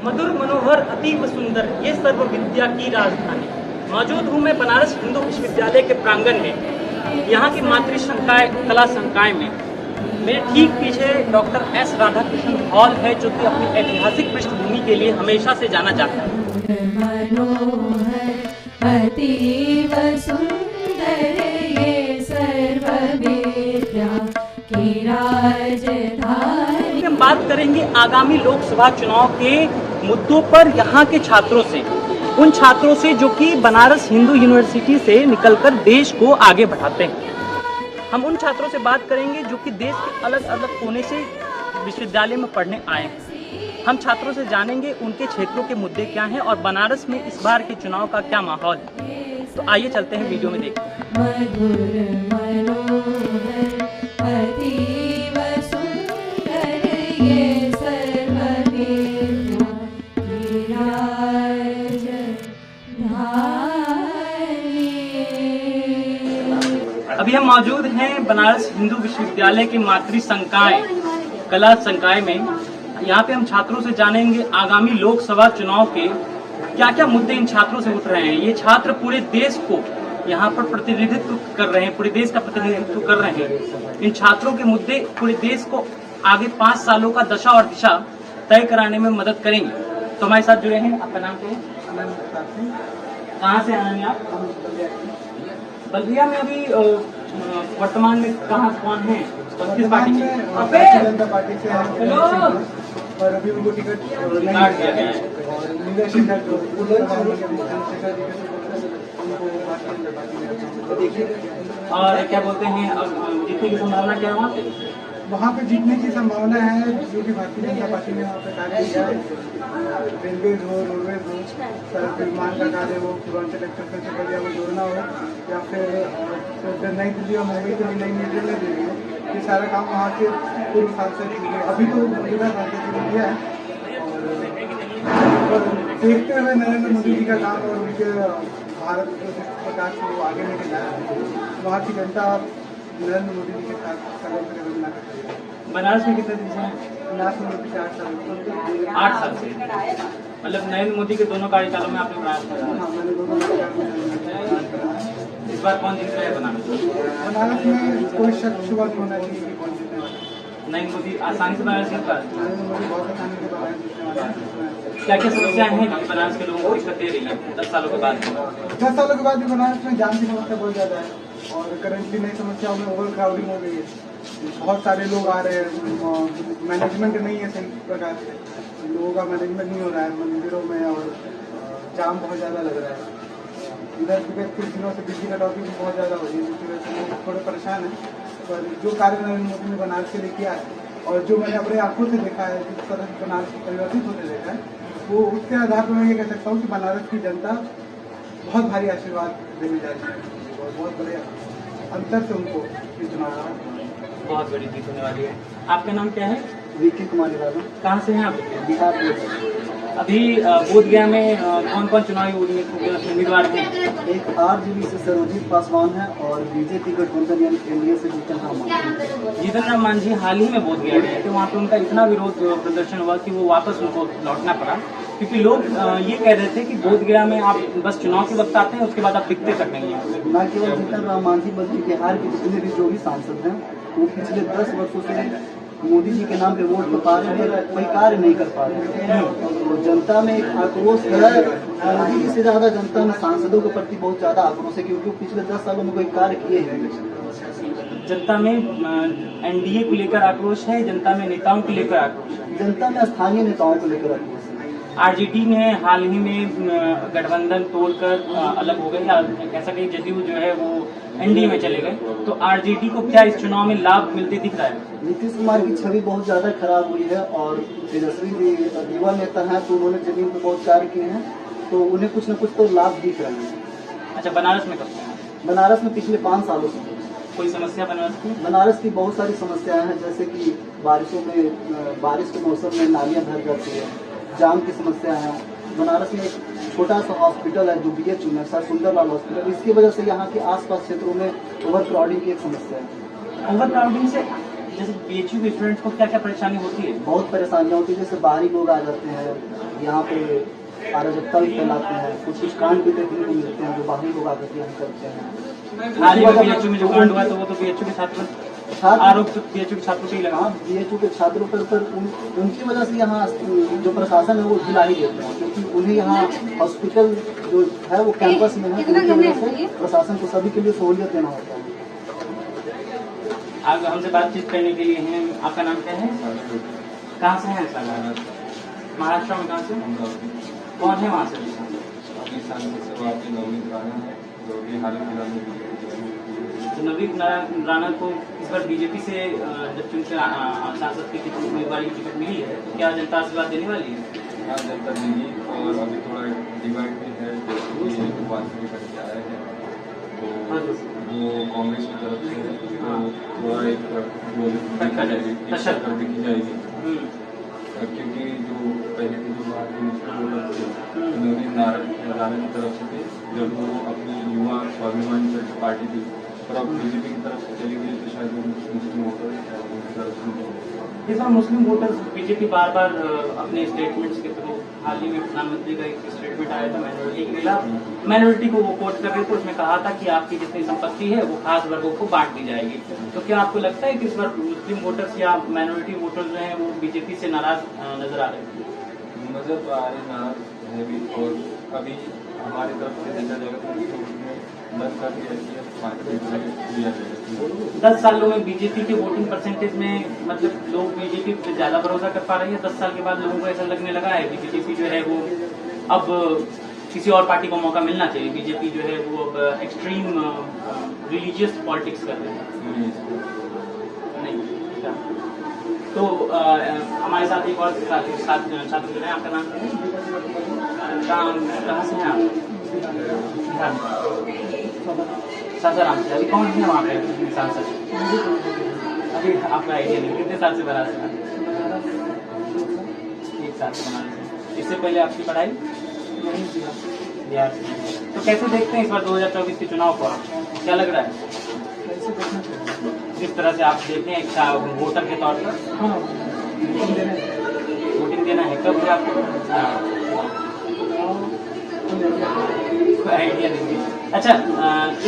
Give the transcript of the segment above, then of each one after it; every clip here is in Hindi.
मधुर मनोहर अतीव सुंदर ये सर्व विद्या की राजधानी। मौजूद हूँ मैं बनारस हिंदू विश्वविद्यालय के प्रांगण में, यहाँ की मातृ संकाय कला संकाय में। मेरे ठीक पीछे डॉक्टर एस राधाकृष्णन हॉल है, जो कि अपनी ऐतिहासिक पृष्ठभूमि के लिए हमेशा से जाना जाता है। अतीव सुंदर ये सर्व विद्या की राजधानी। हम बात करेंगे आगामी लोकसभा चुनाव के मुद्दों पर यहाँ के छात्रों से, उन छात्रों से जो कि बनारस हिंदू यूनिवर्सिटी से निकलकर देश को आगे बढ़ाते हैं। हम उन छात्रों से बात करेंगे जो कि देश के अलग अलग कोने से विश्वविद्यालय में पढ़ने आए हैं। हम छात्रों से जानेंगे उनके क्षेत्रों के मुद्दे क्या हैं और बनारस में इस बार के चुनाव का क्या माहौल है। तो आइए चलते हैं, वीडियो में देखते हैं। मधुर मनोहर अतीव सुंदर ये सर्व विद्या की राजधानी। अभी हम मौजूद हैं बनारस हिंदू विश्वविद्यालय के मातृ संकाय कला संकाय में। यहाँ पे हम छात्रों से जानेंगे आगामी लोकसभा चुनाव के क्या क्या मुद्दे इन छात्रों से उठ रहे हैं। ये छात्र पूरे देश को यहाँ पर प्रतिनिधित्व कर रहे हैं, पूरे देश का प्रतिनिधित्व कर रहे हैं। इन छात्रों के मुद्दे पूरे देश को आगे 5 सालों का दशा और दिशा तय कराने में मदद करेंगे। तो हमारे साथ जुड़े हैं, आपका नाम क्या है? कहाँ से आए हैं आप? बल्दिया में अभी वर्तमान में कहाँ कौन है, किस पार्टी से? जनता पार्टी से और अभी उनको टिकट काट दिया गया है। और क्या बोलते हैं, जीतने की संभावना क्या है वहाँ पे जीतने की संभावना है, जो कि भारतीय जनता पार्टी ने वहाँ पे कार्य किया है। रेलवेज हो, रोडवेज हो, सड़क निर्माण का कार्य हो, पूर्वांचल एक्सप्रेस से बढ़िया वो जोड़ना हो, या फिर नई दिल्ली और मुंबई के लिए नई मीटर ले देनी हो, ये सारा काम वहाँ के पूर्व सांसद अभी तो मौजूदा सांसद ने किया है। और देखते हुए नरेंद्र मोदी जी का काम और उनके भारत को जिस प्रकार से वो आगे लेके जाए, वहाँ की जनता नरेंद्र मोदी जी के साथ कदम से कदम मिला करती है। बनारस में कितने दिन से हैं? बनारस में 8 साल 8 साल से। मतलब नरेंद्र मोदी के दोनों कार्यकालों में आपने बनारस में रहा। हाँ, मैंने दोनों इस बार कौन जीत रहा है बनारस में? कोई शक शुबा नहीं होना चाहिए कि कौन जीतने वाला है। नरेंद्र मोदी आसानी से बनारस जीत पा रहे हैं। नरेंद्र मोदी बहुत आसानी से बनारस जीतने वाला है। क्या क्या समस्याएं हैं जो बनारस के लोगों को दिक्कत दे रही है 10 सालों के बाद? 10 सालों के बाद भी बनारस में जाम की समस्या बहुत ज़्यादा है, और करेंटली नई समस्याओं में ओवर क्राउडिंग हो गई है। बहुत सारे लोग आ रहे हैं, मैनेजमेंट नहीं है सही प्रकार से, लोगों का मैनेजमेंट नहीं हो रहा है मंदिरों में, और जाम बहुत ज़्यादा लग रहा है। इधर कुछ दिनों से बिजली कटौती भी बहुत ज़्यादा हो रही है, जिसकी वजह से लोग थोड़े परेशान हैं। पर जो कार्य नरेंद्र मोदी ने बनारस के लिए किया है, और जो मैंने अपने आंखों से देखा है, जिस तरह से बनारस को परिवर्तित होते देखा है, वो उसके आधार पर मैं ये कह सकता हूँ कि बनारस की जनता बहुत भारी आशीर्वाद देने जा रही है, और बहुत बड़े अंतर से उनको इस चुनाव बहुत बड़ी जीत होने वाली है। आपका नाम क्या है? विकी कुमार यादव। कहाँ से हैं आप? बिहार। अभी बोधगया में कौन कौन चुनावी उम्मीदवार थे? एक आरजेडी से सरोजीत पासवान है, और बीजेपी गठबंधन यानी एनडीए से जीतन राम मांझी। जीतन राम मांझी हाल ही में बोधगया गए थे, वहाँ पे उनका इतना विरोध प्रदर्शन हुआ कि वो वापस उनको लौटना पड़ा, क्योंकि लोग ये कह रहे थे कि बोधगया में आप बस चुनाव के वक्त आते हैं, उसके बाद आप दिखते तक नहीं है। न केवल जीतन राम मांझी बल्कि बिहार के जितने भी जो भी सांसद हैं, वो पिछले 10 वर्षों से मोदी जी के नाम पे वोट तो पा रहे हैं, कोई कार्य नहीं कर पा रहे हैं। तो जनता में एक आक्रोश है, मोदी जी से ज्यादा जनता में सांसदों के प्रति बहुत ज्यादा आक्रोश है, क्योंकि पिछले 10 सालों में कोई कार्य किए ही नहीं। जनता में एनडीए को लेकर आक्रोश है, जनता में नेताओं को लेकर आक्रोश है, जनता में स्थानीय नेताओं को लेकर आक्रोश है। आरजेडी ने हाल ही में गठबंधन तोड़कर अलग हो गई, ऐसा कहीं जदयू जो है वो एनडीए में चले गए। तो आरजेडी को क्या इस चुनाव में लाभ मिलते दिख रहा है? नीतीश कुमार की छवि बहुत ज्यादा खराब हुई है, और तेजस्वी जी युवा नेता हैं, तो उन्होंने जमीन पर बहुत कार्य किए हैं, तो उन्हें कुछ न कुछ तो लाभ दिख रहे हैं। अच्छा, बनारस में कब से? बनारस में पिछले 5 सालों से। कोई समस्या बनारस की? बनारस की बहुत सारी समस्याएं हैं, जैसे कि बारिशों में, बारिश के मौसम में नालियां भर जाती है, जाम की समस्या है। बनारस में एक छोटा सा हॉस्पिटल है जो BHU में, सर सुंदरलाल हॉस्पिटल, इसकी वजह से यहाँ के आसपास क्षेत्रों में ओवर क्राउडिंग की एक समस्या है। ओवर क्राउडिंग से जैसे बीएचयू के स्टूडेंट्स को क्या क्या परेशानी होती है? बहुत परेशानियाँ होती है, जैसे बाहरी लोग आ जाते हैं यहाँ पे, अराजकता भी फैलाते हैं, कुछ कांड भी देखने को मिलते हैं जो बाहरी लोग आकर के यहाँ करते हैं। हाल ही में बीएचयू में जो कांड हुआ तो वो तो बीएचयू के छात्र आरोप तो बीएचयू के छात्रों से ही लगा। हाँ, बीएचयू के छात्रों पर उनकी वजह से यहाँ जो प्रशासन है वो ढिला ही देते हैं, क्योंकि उन्हें यहाँ हॉस्पिटल जो है वो कैंपस में है, उनकी वजह से प्रशासन को सभी के लिए सहूलियत देना होता है। आप हमसे बातचीत करने के लिए हैं, आपका नाम क्या है? कहाँ से हैं सर? महाराष्ट्र में कहाँ से? कौन है वहाँ से? तो नवीन राणा को इस बार बीजेपी से जब चुनकर सांसद की टिकट उम्मीदवारी की टिकट मिली है, तो क्या जनता आशीर्वाद देने वाली है? हाँ, जनता देगी, और अभी थोड़ा डिवाइड भी है, जैसे कि बात भी करके आए हैं तो वो कांग्रेस की तरफ से थोड़ा एक टक्कर देखी जाएगी, क्योंकि जो पहले के जो भारतीय मुस्लिम वोटर थे उन्होंने नारायण की तरफ से थे, जब वो अपनी युवा स्वाभिमान पार्टी थी, और अब बीजेपी की तरफ से चली गई तो शायद वो मुस्लिम वोटर उनकी तरफ से। इस बार मुस्लिम वोटर्स बीजेपी बार बार अपने स्टेटमेंट्स के थ्रू, हाल ही में प्रधानमंत्री का एक स्टेटमेंट आया था माइनॉरिटी के खिलाफ, माइनॉरिटी को वो कोट कर रहे थे, उसमें कहा था कि आपकी जितनी संपत्ति है वो खास वर्गों को बांट दी जाएगी। तो क्या आपको लगता है कि इस बार मुस्लिम वोटर्स या माइनॉरिटी वोटर्स जो हैं वो बीजेपी से नाराज नजर आ रहे हैं? नजर तो आ रहे नाराज है भी, और अभी हमारी तरफ से देखा जाएगा तो 10 सालों में बीजेपी के वोटिंग परसेंटेज में मतलब लोग बीजेपी पे ज्यादा भरोसा कर पा रहे हैं। 10 साल के बाद लोगों को ऐसा लगने लगा है कि बीजेपी जो है वो अब किसी और पार्टी को मौका मिलना चाहिए। बीजेपी जो है वो अब एक्सट्रीम रिलीजियस पॉलिटिक्स कर रहे हैं। नहीं क्या? तो हमारे साथ एक और छात्र जो है, आपका नाम क्या है? कहाँ से हैं आप? सासाराम से। अभी कौन है वहाँ पे सांसद? अभी आपका आइडिया नहीं, कितने साल से बना रहे? 1 साल से बना रहे। इससे पहले आपकी पढ़ाई बिहार से। तो कैसे देखते हैं इस बार 2024 के चुनाव को? क्या लग रहा है जिस तरह से आप देखें एक वोटर के तौर पर? वोटिंग देना है। कब है आपको? कोई आइडिया नहीं है। अच्छा,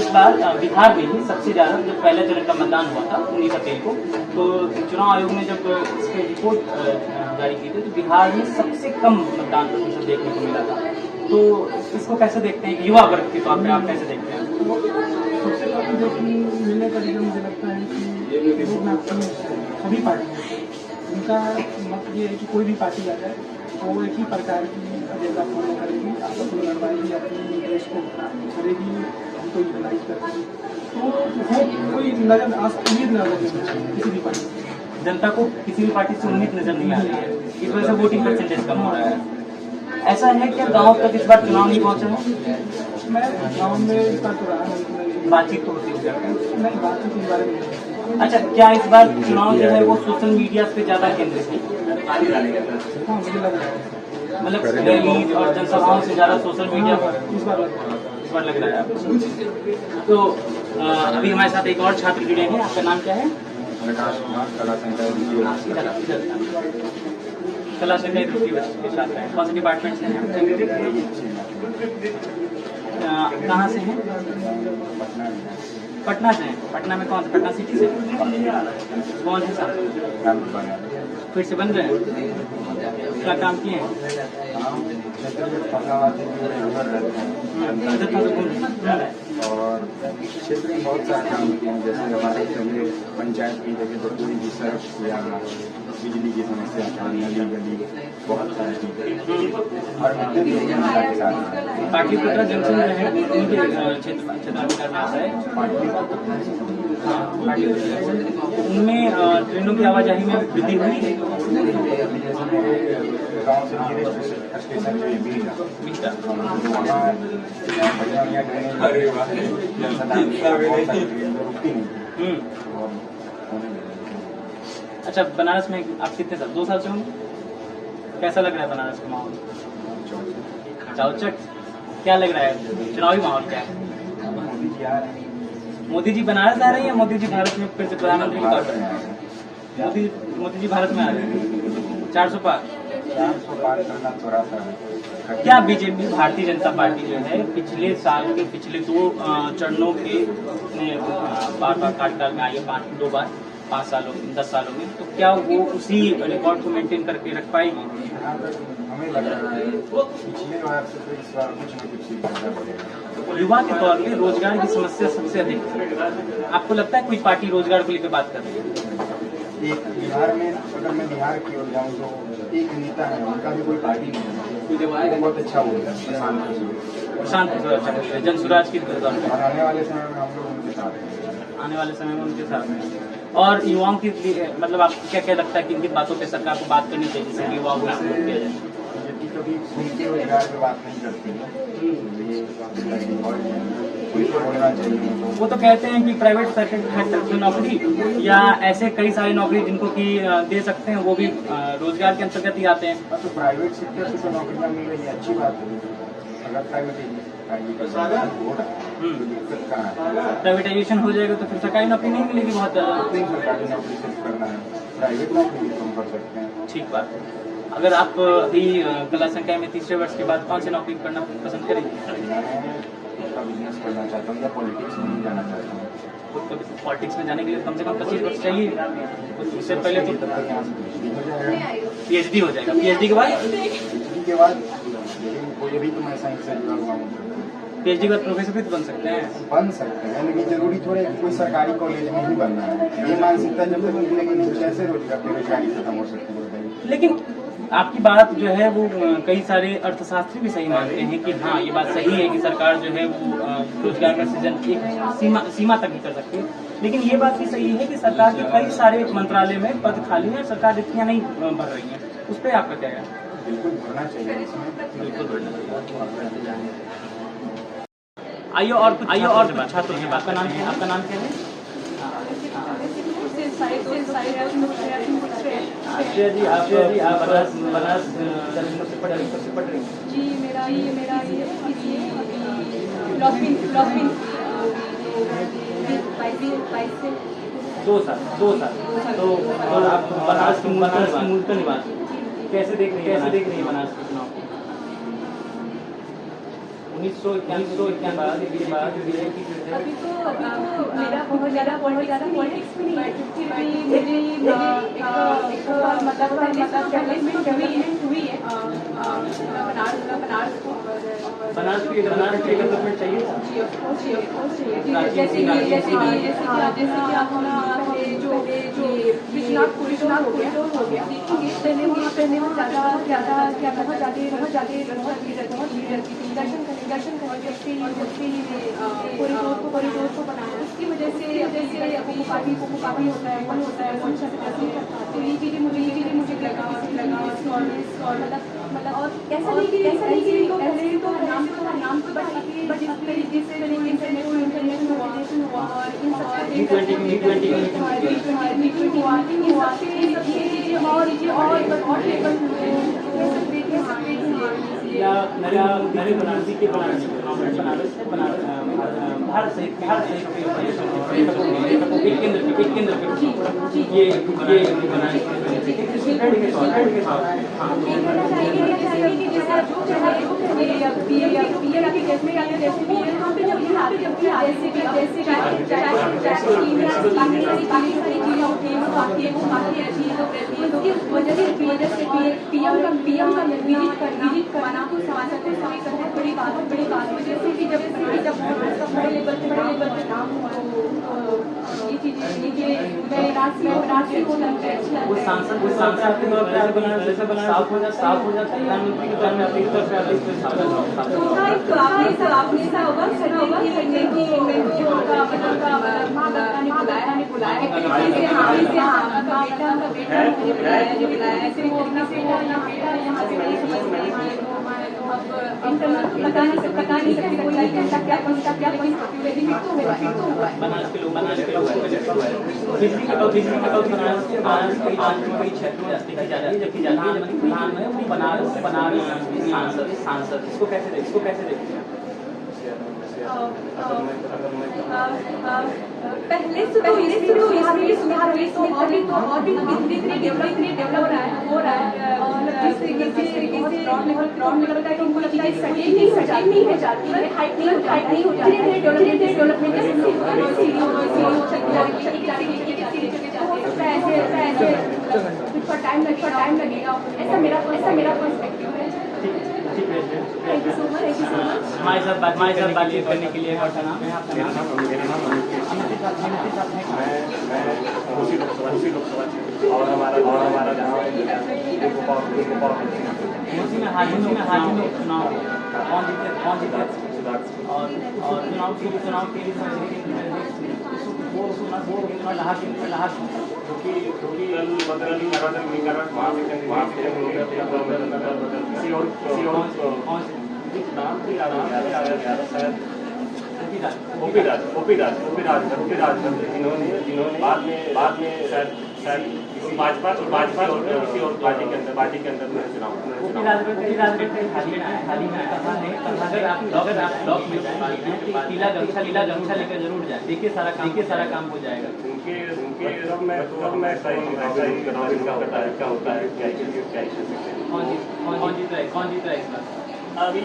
इस बार बिहार में ही सबसे ज्यादा जब पहले चरण का मतदान हुआ था 19 अप्रैल को, तो चुनाव आयोग ने जब इसकी रिपोर्ट जारी की थी तो बिहार में सबसे कम मतदान प्रतिशत देखने को मिला था। तो इसको कैसे देखते हैं, युवा वर्ग के तौर पे आप कैसे देखते हैं? सबसे पहले जो कि मिलने का रीजन मुझे लगता है कि लोग ना सभी पार्टी उनका मत ये है कि कोई भी पार्टी आ जाए तो वो एक ही प्रकार की एजेंडा फॉलो करेगी, आपस में लड़वाएगी, अपने देश को करेगी, हमको यूटिलाइज करेगी। तो वो कोई नजर उम्मीद नजर नहीं किसी भी पार्टी से। जनता को किसी भी पार्टी से उम्मीद नजर नहीं आ रही है, इस वजह से वोटिंग परसेंटेज कम हो रहा है। ऐसा है क्या गाँव तक इस बार चुनाव नहीं पहुँचा है? मैं गाँव में इस बार तो रहा हूँ, बातचीत तो होती है नहीं बातचीत के बारे में। अच्छा, क्या इस बार चुनाव जो है वो सोशल मीडिया पे ज्यादा केंद्रित है? हाँ, मुझे लग रहा है मतलब रैली और जनसभाओं से ज्यादा सोशल मीडिया पर इस बार लग रहा है आपको? तो अभी हमारे साथ एक और छात्र जुड़े हैं, आपका नाम क्या है? प्रकाश कुमार, कला कला से कई रुपये के छात्र हैं। कौन से डिपार्टमेंट से हैं? कहाँ से हैं? पटना से हैं। पटना में कौन से? पटना सिटी से। कौन है साहब? फिर से बन रहे हैं? क्या काम किए हैं? और क्षेत्र में बहुत सारे काम किए हैं, जैसे हमारे पहले पंचायत की जगह पर कोई भी सड़क या बिजली की समस्या था, नली गली बहुत सारी चीजें हर महीने के साथ। पाटलिपुत्र जंक्शन जो है उनके क्षेत्र में आता है। हाँ, उनमें ट्रेनों की आवाजाही में वृद्धि हुई है। गाँव से नियरेस्ट स्टेशन जो बीटा अच्छा, बनारस में आप कितने साल? 2 साल से होंगे। कैसा लग रहा है बनारस का माहौल? चौचक। क्या लग रहा है चुनावी माहौल क्या है? मोदी जी बनारस आ रहे हैं या मोदी जी भारत में फिर से प्रधानमंत्री के तौर पर? मोदी जी भारत में आ रहे हैं 400 पार। 400 पार करना थोड़ा सा क्या बीजेपी भारतीय जनता पार्टी जो है पिछले साल के पिछले 2 चरणों के बार कार्यकाल में आई है 5 सालों में 10 सालों में, तो क्या वो उसी रिकॉर्ड को मेंटेन करके रख पाएगी? हमें लग रहा है पिछले बार से तो इस बार कुछ न कुछ सीख करना पड़ेगा। युवा के तौर पे रोजगार की समस्या सबसे अधिक है। आपको लगता है कोई पार्टी रोजगार को लेकर बात कर रही है? एक बिहार में, अगर मैं बिहार की ओर जाऊँ तो एक नेता है, उनका भी कोई पार्टी नहीं है, बहुत अच्छा बोल रहा है, प्रशांत किशोर अच्छा बोल रहे हैं, जन स्वराज की तौर पे। और आने वाले समय में हम लोग उनके साथ हैं। आने वाले समय में उनके साथ हैं। और युवाओं की मतलब आपको क्या क्या लगता है कि किन बातों पे सरकार को बात करनी चाहिए जिससे युवाओं को इसमें किया जाए? बीजेपी कभी खुल के रोजगार की बात नहीं करती है, ये बोलना चाहिए। वो तो कहते हैं कि प्राइवेट सेक्टर की नौकरी या ऐसे कई सारी नौकरी जिनको कि दे सकते हैं वो भी रोजगार के अंतर्गत ही आते हैं। तो प्राइवेट सेक्टर से तो नौकरियाँ मिल रही है, अच्छी बात है। अगर प्राइवेटाइजेशन हो जाएगा तो फिर सरकारी नौकरी नहीं मिलेगी बहुत ज़्यादा। सरकारी नौकरी सिर्फ करना है, प्राइवेट नौकरी भी कम कर सकते हैं। ठीक बात है। अगर आप अभी कला संकाय में तीसरे वर्ष के बाद कौन सी नौकरी करना पसंद करेंगे? मैं बिजनेस करना चाहता हूँ या पॉलिटिक्स में नहीं जाना चाहता हूँ। तो पॉलिटिक्स में जाने के लिए कम से कम 25 वर्ष चाहिए, उससे पहले तो PhD हो जाएगा। PhD के बाद कोई अभी तो मैं साइंस से जुड़ा हुआ हूँ, PhD के बाद प्रोफेसर भी तो बन सकते हैं, लेकिन जरूरी थोड़ा है कि कोई सरकारी कॉलेज में ही बनना है। ये मानसिकता जब तक निकलेगी तो कैसे बेरोजगारी खत्म हो सकती है? लेकिन आपकी बात जो है वो कई सारे अर्थशास्त्री भी सही मानते हैं कि हाँ ये बात सही है कि सरकार जो है वो रोजगार का सृजन एक सीमा तक ही कर सकती है, लेकिन ये बात भी सही है कि सरकार के कई सारे मंत्रालय में पद खाली हैं, सरकार रिक्तियाँ नहीं भर रही हैं। उस पर आपका क्या है? बिल्कुल भरना चाहिए इसमें, बिल्कुल भरना चाहिए। आइए और कुछ छात्रों से बात। आपका नाम क्या है? आश्रय जी, आप बनारस से पढ़ रही हैं? जी मेरा ये दो साल। तो आप बनारस की मूल का निवासी कैसे देख रही है बनारस के चुनाव को? 1991 के बाद बीजेपी अभी तो मेरा बहुत ज़्यादा पॉलिटिक्स में नहीं है, फिर भी मेरी मतलब डेवलपमेंट हुई है बनारस की डेवलपमेंट चाहिए था। जैसे कि अपना जो विश्वनाथ कॉरिडोर हो गया, पहले वहाँ ज़्यादा बहुत ज़्यादा दर्शन करने कॉरिडोर को बनाया। उसकी वजह से अभी काफ़ी होता है, मन होता है, अच्छा से दर्शन करता है। तो ये चीज़ें मुझे लगा और मतलब और ऐसा नहीं कि तो नाम तो बट जिस तरीके से इंटरनेशनल हुआ और इन या नरेंद्र बनारसी के बनारस भारत सहित एक केंद्र ये पीएम का विजिट करना बड़ी बात वजह से कि जब बड़े लेवल पे नाम हुआ ये चीजें राष्ट्रीय को लगता है। वो सांसद के तौर पे साफ हो जाता है, प्रधानमंत्री के तौर में अपनी तौर पे आपने होगा पता नहीं सकती कोई क्या बनारस के लोग बिजली बनारस के 5 कई क्षेत्रों में देखी जा रही है, जबकि प्रधान है वो बनारस सांसद इसको कैसे देखते हैं? पहले से तो यहाँ पे सुधार हुई तो और भी धीरे डेवलप हो रहा है और जिस तरीके से ग्राउंड लेवल का उनको लगता है सटीक नहीं हो जाती है, हाइट नहीं हो जाती है, डेवलपमेंट टाइम लगेगा, ऐसा मेरा पर्सपेक्टिव है। Thank you so much. हमारे साथ बातचीत करने के लिए आपका नाम है? आपका नाम? मेरा नाम मैं उसी लोकसभा क्षेत्र और हमारा गाँव उसी में हाल ही में चुनाव कौन जीते और चुनाव के लिए ओपी राज जिन्होंने बाद में शायद भाजपा और किसी और पार्टी के अंदर में चुनाव अगर आप ब्लॉक में पीला गमछा लेकर जरूर जाए, देखिए सारा काम हो जाएगा। उनके सब में सही क्या होता है क्या कौन जीत रहा है इस बार? अभी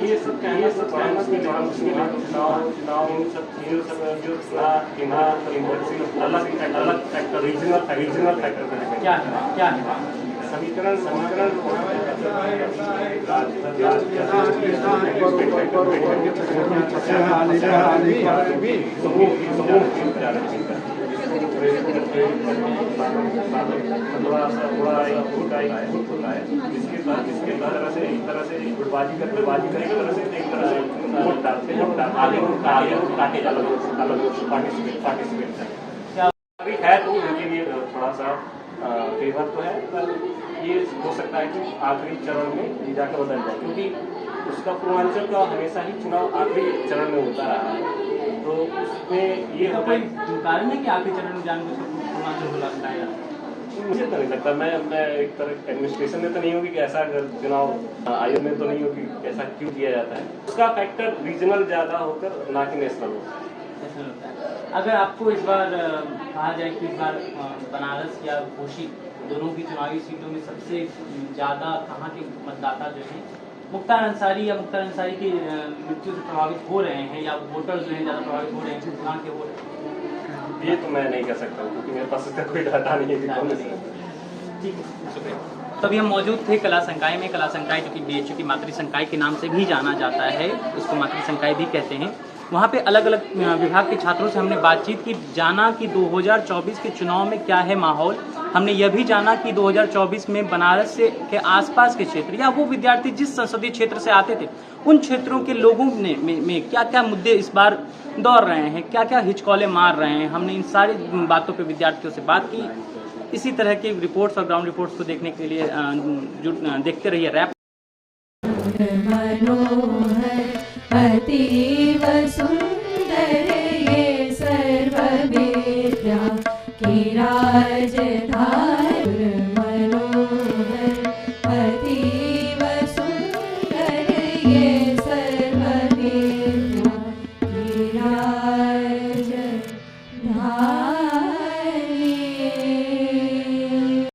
ये सब कहना मुश्किल है। चुनाव अलग फैक्टर रीजनल फैक्टर क्या है समीकरण जिसके तरह से गुटबाजी करेंगे एक तरह से वोट डालते आगे काटे अलग पार्टिसिपेट अभी है तो उनके लिए थोड़ा सा फेवर तो है, पर ये हो सकता है कि आखिरी चरण में जाकर बदल जाए, क्योंकि उसका पूर्वांचल का हमेशा ही चुनाव आखिरी चरण में होता रहा है। तो उसमें ये तो कोई कारण है कि आखिरी चरण में जानबूझकर पूर्वांचल को लाया? मुझे तो नहीं लगता। मैं एक तरह एडमिनिस्ट्रेशन में तो नहीं होगी कि ऐसा, अगर चुनाव आयोग में तो नहीं होगी ऐसा क्यों किया जाता है। उसका फैक्टर रीजनल ज़्यादा होकर ना कि नेशनल होता है। अगर आपको इस बार कहा जाए कि इस बार बनारस या घोषित दोनों की चुनावी सीटों में सबसे ज़्यादा कहाँ के मतदाता जो हैं मुख्तार अंसारी की मृत्यु से प्रभावित हो रहे हैं, या वोटर्स जो हैं ज़्यादा प्रभावित हो रहे हैं, कहाँ के वोट? ये तो मैं नहीं कह सकता हूँ, क्योंकि मेरे पास इसका कोई डाटा नहीं है। ठीक है, शुक्रिया। तभी हम मौजूद थे कला संकाय में। कला संकाय जो कि BHU की मातृ संकाय के नाम से भी जाना जाता है, उसको मातृ संकाय भी कहते हैं। वहाँ पे अलग अलग विभाग के छात्रों से हमने बातचीत की, जाना कि 2024 के चुनाव में क्या है माहौल। हमने यह भी जाना कि 2024 में बनारस से के आसपास के क्षेत्र या वो विद्यार्थी जिस संसदीय क्षेत्र से आते थे उन क्षेत्रों के लोगों में क्या क्या मुद्दे इस बार दौड़ रहे हैं, क्या क्या हिचकौले मार रहे हैं। हमने इन सारी बातों पर विद्यार्थियों से बात की। इसी तरह के रिपोर्ट्स और ग्राउंड रिपोर्ट्स को देखने के लिए देखते रहिए रैप। अतीव सुंदर ये सर्वविद्या की राजधानी मनोहर, अतीव सुंदर ये